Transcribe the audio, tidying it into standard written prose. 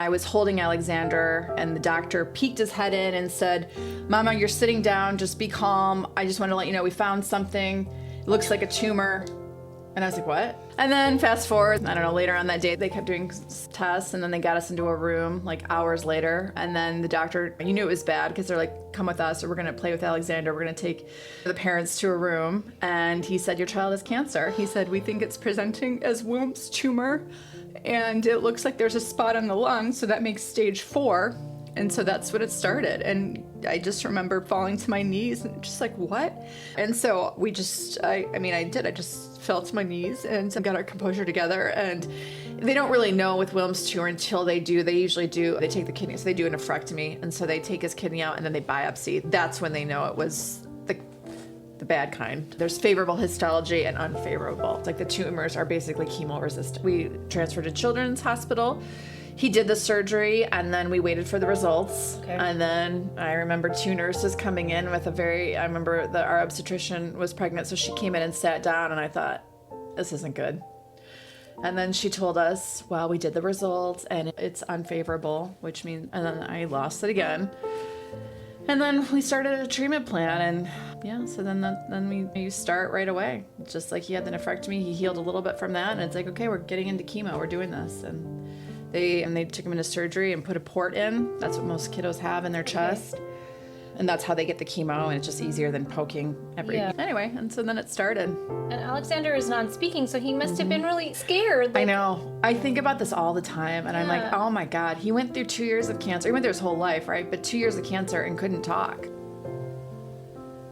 I was holding Alexander, and the doctor peeked his head in and said, "Mama, you're sitting down, just be calm. I just want to let you know we found something. It looks like a tumor." And I was like, "What?" And then fast forward, I don't know, later on that day, they kept doing tests, and then they got us into a room like hours later. And then the doctor, you knew it was bad because they're like, "Come with us, or we're going to play with Alexander. We're going to take the parents to a room." And he said, "Your child has cancer." He said, "We think it's presenting as Wilms tumor, and it looks like there's a spot on the lung, so that makes stage 4. And so that's what it started. And I just remember falling to my knees and just like, what? And so we just, I just fell to my knees and got our composure together. And they don't really know with Wilms tumor until they do. They usually do, they take the kidney, so they do a nephrectomy. And so they take his kidney out and then they biopsy. That's when they know it was the bad kind. There's favorable histology and unfavorable. It's like the tumors are basically chemo resistant. We transferred to Children's Hospital. He did the surgery, and then we waited for the results. Okay. And then I remember 2 nurses coming in with I remember that our obstetrician was pregnant, so she came in and sat down, and I thought, this isn't good. And then she told us, well, we did the results, and it's unfavorable, which means, and then I lost it again. And then we started a treatment plan, and yeah, so then we start right away. Just like he had the nephrectomy, he healed a little bit from that, and it's like, okay, we're getting into chemo, we're doing this. And they took him into surgery and put a port in. That's what most kiddos have in their chest. And that's how they get the chemo, and it's just easier than poking Anyway, and so then it started. And Alexander is non-speaking, so he must have been really scared. I know. I think about this all the time, and I'm like, oh my God, he went through 2 years of cancer. He went through his whole life, right? But 2 years of cancer and couldn't talk.